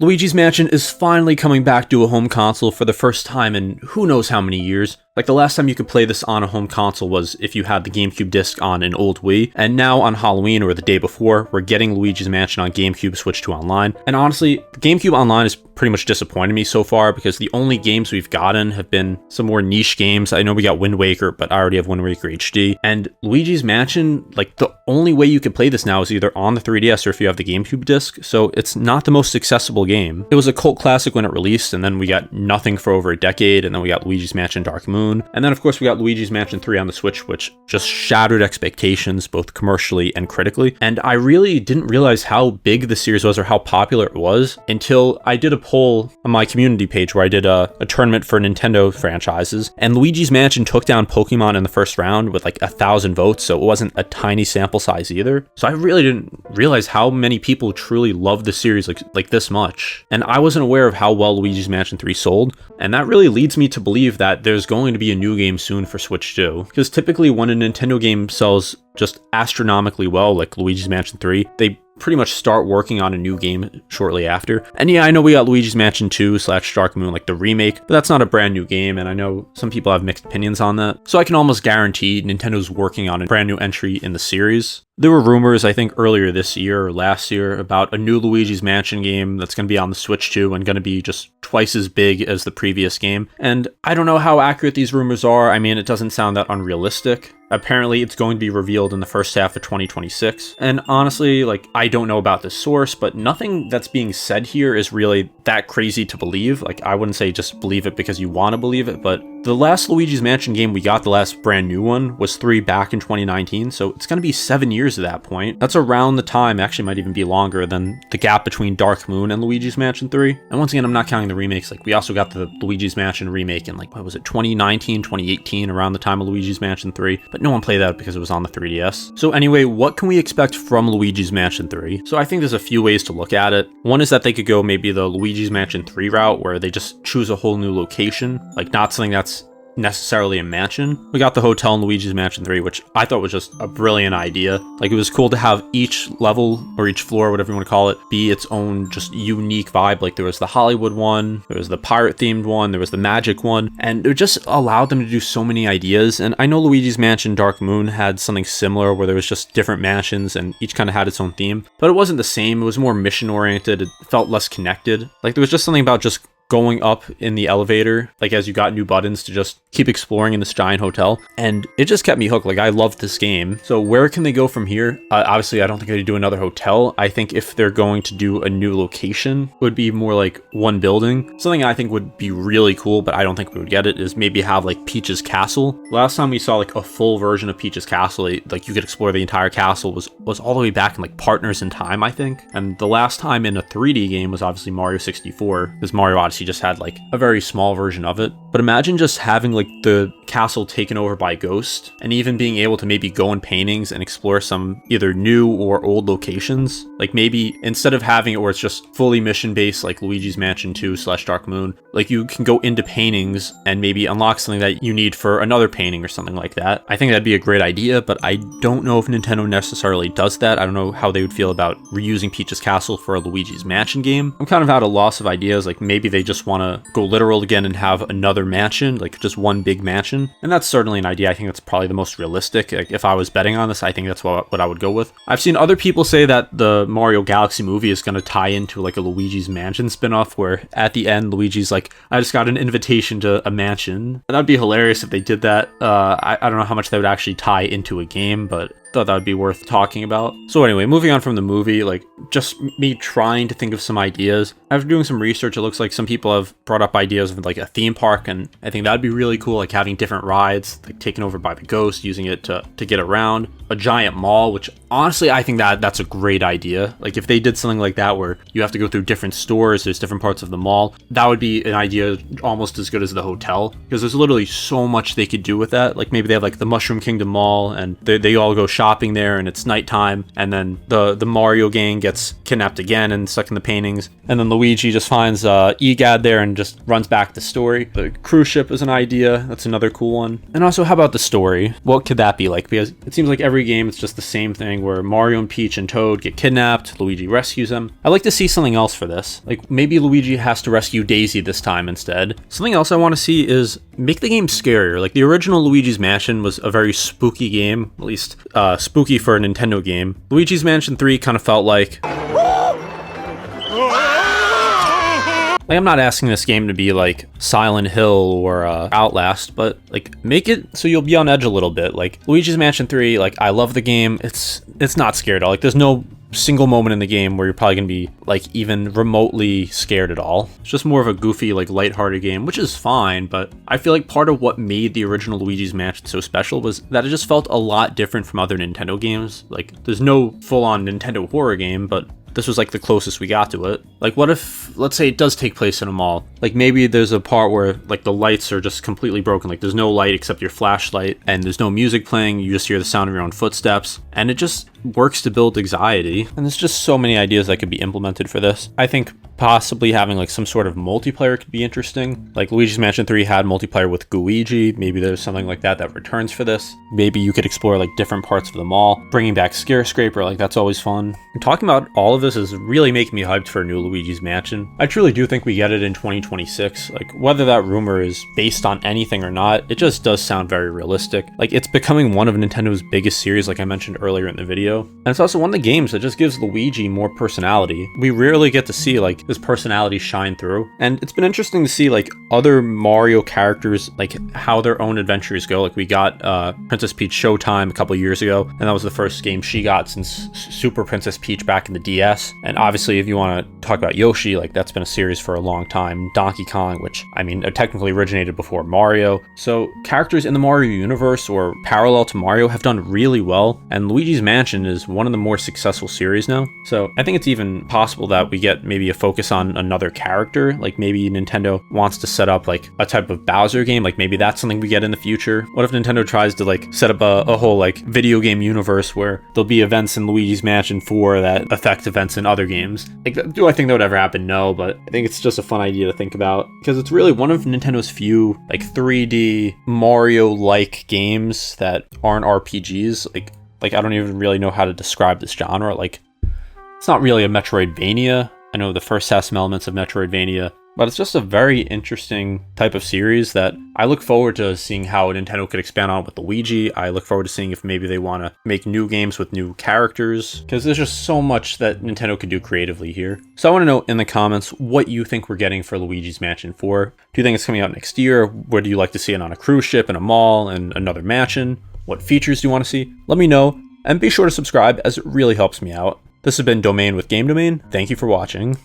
Luigi's Mansion is finally coming back to a home console for the first time in who knows how many years. Like, the last time you could play this on a home console was if you had the GameCube disc on an old Wii, and now on Halloween or the day before, we're getting Luigi's Mansion on GameCube Switch to Online. And honestly, GameCube Online has pretty much disappointed me so far because the only games we've gotten have been some more niche games. I know we got Wind Waker, but I already have Wind Waker HD. And Luigi's Mansion, like, the only way you could play this now is either on the 3DS or if you have the GameCube disc, so it's not the most accessible game. It was a cult classic when it released, and then we got nothing for over a decade, and then we got Luigi's Mansion Dark Moon. And then, of course, we got Luigi's Mansion 3 on the Switch, which just shattered expectations, both commercially and critically. And I really didn't realize how big the series was or how popular it was until I did a poll on my community page where I did a tournament for Nintendo franchises. And Luigi's Mansion took down Pokemon in the first round with like 1,000 votes, so it wasn't a tiny sample size either. So I really didn't realize how many people truly loved the series like this much. And I wasn't aware of how well Luigi's Mansion 3 sold. And that really leads me to believe that there's going to be a new game soon for Switch 2. Because typically when a Nintendo game sells just astronomically well, like Luigi's Mansion 3, they pretty much start working on a new game shortly after. And yeah, I know we got Luigi's Mansion 2/Dark Moon, like the remake, but that's not a brand new game, and I know some people have mixed opinions on that. So I can almost guarantee Nintendo's working on a brand new entry in the series. There were rumors, I think, earlier this year or last year about a new Luigi's Mansion game that's going to be on the Switch 2 and going to be just twice as big as the previous game. And I don't know how accurate these rumors are. I mean, it doesn't sound that unrealistic. Apparently, it's going to be revealed in the first half of 2026. And honestly, like, I don't know about the source, but nothing that's being said here is really that crazy to believe. Like, I wouldn't say just believe it because you want to believe it, but the last Luigi's Mansion game we got, the last brand new one, was 3 back in 2019, so it's going to be 7 years at that point. That's around the time, actually might even be longer than the gap between Dark Moon and Luigi's Mansion 3. And once again, I'm not counting the remakes. Like, we also got the Luigi's Mansion remake in, like, what was it, 2019, 2018, around the time of Luigi's Mansion 3, but no one played that because it was on the 3DS. So anyway, what can we expect from Luigi's Mansion 3? So I think there's a few ways to look at it. One is that they could go maybe the Luigi's Mansion 3 route, where they just choose a whole new location, like not something that's necessarily a mansion. We got the hotel in Luigi's Mansion 3, which I thought was just a brilliant idea. Like, it was cool to have each level or each floor, whatever you want to call it, be its own just unique vibe. Like, there was the Hollywood one, there was the pirate themed one, there was the magic one, and it just allowed them to do so many ideas. And I know Luigi's Mansion Dark Moon had something similar where there was just different mansions and each kind of had its own theme, but it wasn't the same. It was more mission oriented. It felt less connected. Like, there was just something about just going up in the elevator, like as you got new buttons to just keep exploring in this giant hotel, and it just kept me hooked. Like, I loved this game. So where can they go from here? Obviously, I don't think they'd do another hotel. I think if they're going to do a new location, it would be more like one building. Something I think would be really cool, but I don't think we would get it, is maybe have like Peach's Castle. Last time we saw like a full version of Peach's Castle, like you could explore the entire castle, was all the way back in like Partners in Time, I think. And the last time in a 3D game was obviously Mario 64, because Mario Odyssey just had like a very small version of it. But imagine just having like the castle taken over by Ghost, and even being able to maybe go in paintings and explore some either new or old locations. Like, maybe instead of having it where it's just fully mission based like Luigi's Mansion 2/Dark Moon, like you can go into paintings and maybe unlock something that you need for another painting or something like that. I think that'd be a great idea, but I don't know if Nintendo necessarily does that. I don't know how they would feel about reusing Peach's Castle for a Luigi's Mansion game. I'm kind of at a loss of ideas. Like, maybe they just want to go literal again and have another mansion, like just one big mansion. And that's certainly an idea. I think that's probably the most realistic. Like, if I was betting on this, I think that's what I would go with. I've seen other people say that the Mario Galaxy movie is going to tie into like a Luigi's Mansion spinoff, where at the end Luigi's like, I just got an invitation to a mansion. That'd be hilarious if they did that. I don't know how much that would actually tie into a game, but thought that would be worth talking about. So anyway, moving on from the movie, like just me trying to think of some ideas. After doing some research, it looks like some people have brought up ideas of like a theme park, and I think that'd be really cool, like having different rides, like taken over by the Ghost, using it to get around. A giant mall, which honestly I think that's a great idea. Like, if they did something like that where you have to go through different stores, there's different parts of the mall, that would be an idea almost as good as the hotel, because there's literally so much they could do with that. Like, maybe they have like the Mushroom Kingdom Mall and they all go shopping shopping there and it's nighttime, and then the Mario gang gets kidnapped again and stuck in the paintings, and then Luigi just finds Egad there and just runs back the story. The cruise ship is an idea. That's another cool one. And also, how about the story? What could that be like? Because it seems like every game it's just the same thing where Mario and Peach and Toad get kidnapped, Luigi rescues them. I'd like to see something else for this. Like maybe Luigi has to rescue Daisy this time instead. Something else I want to see is make the game scarier. Like the original Luigi's Mansion was a very spooky game, at least spooky for a Nintendo game. Luigi's Mansion 3 kind of felt like I'm not asking this game to be like Silent Hill or Outlast, but like make it so you'll be on edge a little bit. Like Luigi's Mansion 3, like I love the game. It's not scary at all. Like there's no single moment in the game where you're probably gonna be like even remotely scared at all. It's just more of a goofy, like lighthearted game, which is fine, but I feel like part of what made the original Luigi's Mansion so special was that it just felt a lot different from other Nintendo games. Like there's no full-on Nintendo horror game, but this was like the closest we got to it. Like what if, let's say it does take place in a mall. Like maybe there's a part where like the lights are just completely broken. Like there's no light except your flashlight and there's no music playing. You just hear the sound of your own footsteps and it just works to build anxiety. And there's just so many ideas that could be implemented for this. I think possibly having like some sort of multiplayer could be interesting. Like Luigi's Mansion 3 had multiplayer with Luigi. Maybe there's something like that returns for this. Maybe you could explore like different parts of the mall. Bringing back Scarescraper, like that's always fun. And talking about all of this is really making me hyped for a new Luigi's Mansion. I truly do think we get it in 2026. Like whether that rumor is based on anything or not, it just does sound very realistic. Like it's becoming one of Nintendo's biggest series, like I mentioned earlier in the video. And it's also one of the games that just gives Luigi more personality. We rarely get to see like his personality shine through. And it's been interesting to see like other Mario characters, like how their own adventures go. Like we got Princess Peach Showtime a couple years ago, and that was the first game she got since Super Princess Peach back in the DS. And obviously if you want to talk about Yoshi, like that's been a series for a long time. Donkey Kong, which I mean technically originated before Mario. So characters in the Mario universe or parallel to Mario have done really well, and Luigi's Mansion is one of the more successful series now. So I think it's even possible that we get maybe a focus on another character. Like maybe Nintendo wants to set up like a type of Bowser game. Like maybe that's something we get in the future. What if Nintendo tries to like set up a whole like video game universe where there'll be events in Luigi's Mansion 4 that affect events in other games? Like, do I think that would ever happen? No, but I think it's just a fun idea to think about because it's really one of Nintendo's few like 3D Mario-like games that aren't RPGs. Like I don't even really know how to describe this genre. Like it's not really a Metroidvania. I know the first has some elements of Metroidvania, but it's just a very interesting type of series that I look forward to seeing how Nintendo could expand on with Luigi. I look forward to seeing if maybe they want to make new games with new characters, because there's just so much that Nintendo could do creatively here. So I want to know in the comments what you think we're getting for Luigi's Mansion 4. Do you think it's coming out next year? Would you like to see it on a cruise ship, in a mall, and another mansion? What features do you want to see? Let me know, and be sure to subscribe as it really helps me out. This has been Domain with Game Domain. Thank you for watching.